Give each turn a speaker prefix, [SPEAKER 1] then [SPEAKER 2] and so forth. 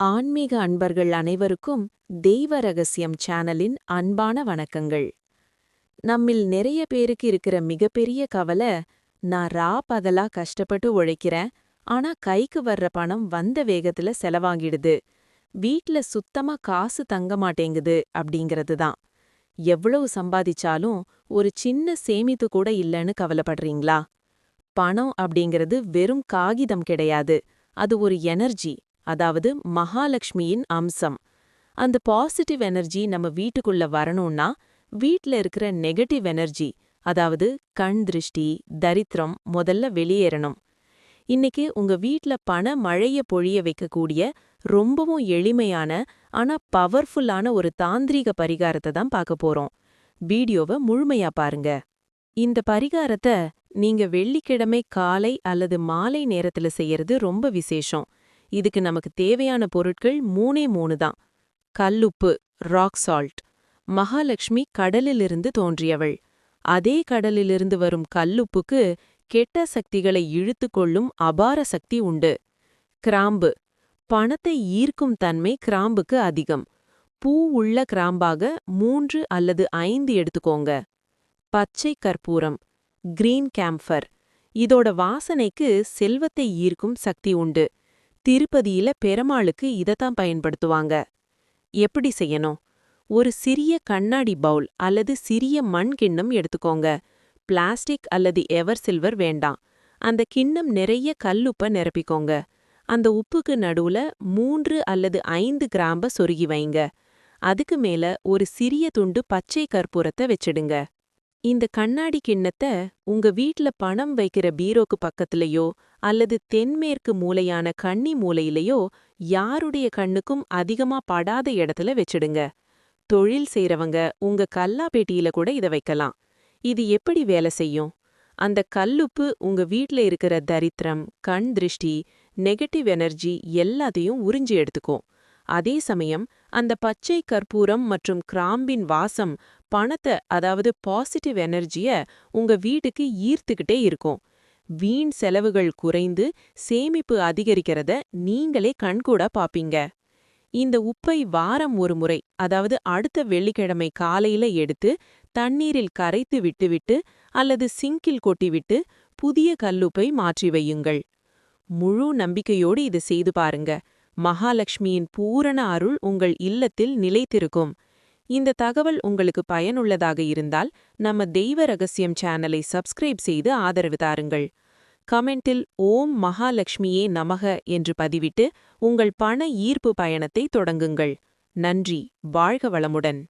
[SPEAKER 1] ஆன்மீக அன்பர்கள் அனைவருக்கும் தெய்வ ரகசியம் சேனலின் அன்பான வணக்கங்கள். நம்மில் நிறைய பேருக்கு இருக்கிற மிகப்பெரிய கவலை, நான் பகலா கஷ்டப்பட்டு உழைக்கிறேன், ஆனா கைக்கு வர்ற பணம் வந்த வேகத்துல செலவாகிடுது, வீட்ல சுத்தமா காசு தங்க மாட்டேங்குது அப்படிங்கிறது தான். எவ்வளவு சம்பாதிச்சாலும் ஒரு சின்ன சேமிப்பு கூட இல்லைன்னு கவலைப்படுறீங்களா? பணம் அப்படிங்கிறது வெறும் காகிதம் கிடையாது, அது ஒரு எனர்ஜி, அதாவது மகாலட்சுமியின் அம்சம். அந்த பாசிட்டிவ் எனர்ஜி நம்ம வீட்டுக்குள்ள வரணும்னா வீட்ல இருக்கிற நெகட்டிவ் எனர்ஜி, அதாவது கண் திருஷ்டி, தரித்திரம் முதல்ல வெளியேறணும். இன்னைக்கு உங்க வீட்ல பண மழைய பொழிய வைக்கக்கூடிய ரொம்பவும் எளிமையான ஆனா பவர்ஃபுல்லான ஒரு தாந்திரீக பரிகாரத்தை தான் பார்க்க போறோம். வீடியோவை முழுமையா பாருங்க. இந்த பரிகாரத்தை நீங்க வெள்ளிக்கிழமை காலை அல்லது மாலை நேரத்துல செய்யறது ரொம்ப விசேஷம். இதுக்கு நமக்கு தேவையான பொருட்கள் மூணே தான். கல்லுப்பு, ராக் சால்ட். மகாலட்சுமி கடலிலிருந்து தோன்றியவள். அதே கடலிலிருந்து வரும் கல்லுப்புக்கு கெட்ட சக்திகளை இழுத்துக்கொள்ளும் அபார சக்தி உண்டு. கிராம்பு. பணத்தை ஈர்க்கும் தன்மை கிராம்புக்கு அதிகம். பூ உள்ள கிராம்பாக 3 அல்லது 5 எடுத்துக்கோங்க. பச்சை கற்பூரம், கிரீன் கேம்ஃபர். இதோட வாசனைக்கு செல்வத்தை ஈர்க்கும் சக்தி உண்டு. திருப்பதியில பெருமாளுக்கு இதத்தான் பயன்படுத்துவாங்க. எப்படி செய்யணும்? ஒரு சிறிய கண்ணாடி பவுல் அல்லது சிறிய மண் கிண்ணம் எடுத்துக்கோங்க. பிளாஸ்டிக் அல்லது எவர் சில்வர் வேண்டாம். அந்த கிண்ணம் நிறைய கல்லுப்ப நிரப்பிக்கோங்க. அந்த உப்புக்கு நடுவுல 3 அல்லது 5 கிராம்ப சொருகி வைங்க. அதுக்கு மேல ஒரு சிறிய துண்டு பச்சை கற்பூரத்தை வச்சிடுங்க. இந்த கண்ணாடி கிண்ணத்தை உங்க வீட்ல பணம் வைக்கிற பீரோக்கு பக்கத்துலயோ அல்லது தென்மேற்கு மூலையான கன்னி மூலையிலயோ யாருடைய கண்ணுக்கும் அதிகமா படாத இடத்துல வச்சிடுங்க. தொழில் செய்றவங்க உங்க கல்லாப்பேட்டியில கூட இத வைக்கலாம். இது எப்படி வேலை செய்யும்? அந்த கல்லுப்பு உங்க வீட்ல இருக்கிற தரித்திரம், கண் திருஷ்டி, நெகட்டிவ் எனர்ஜி எல்லாத்தையும் உறிஞ்சி எடுத்துக்கும். அதே சமயம் அந்த பச்சை கற்பூரம் மற்றும் கிராம்பின் வாசம் பணத்தை, அதாவது பாசிட்டிவ் எனர்ஜிய உங்க வீட்டுக்கு ஈர்த்துக்கிட்டே இருக்கும். வீண் செலவுகள் குறைந்து சேமிப்பு அதிகரிக்கிறத நீங்களே கண்கூடா பாப்பீங்க. இந்த உப்பை வாரம் ஒரு முறை, அதாவது அடுத்த வெள்ளிக்கிழமை காலையில எடுத்து தண்ணீரில் கரைத்து விட்டுவிட்டு அல்லது சிங்கில் கொட்டிவிட்டு புதிய கல்லுப்பை மாற்றி வையுங்கள். முழு நம்பிக்கையோடு இதை செய்து பாருங்க. மகாலட்சுமியின் பூரண அருள் உங்கள் இல்லத்தில் நிலைத்திருக்கும். இந்த தகவல் உங்களுக்கு பயனுள்ளதாக இருந்தால் நம்ம தெய்வ ரகசியம் சேனலை சப்ஸ்கிரைப் செய்து ஆதரவு தாருங்கள். கமெண்டில் ஓம் மகாலட்சுமியே நமக என்று பதிவிட்டு உங்கள் பண ஈர்ப்பு பயணத்தை தொடங்குங்கள். நன்றி. வாழ்க வளமுடன்.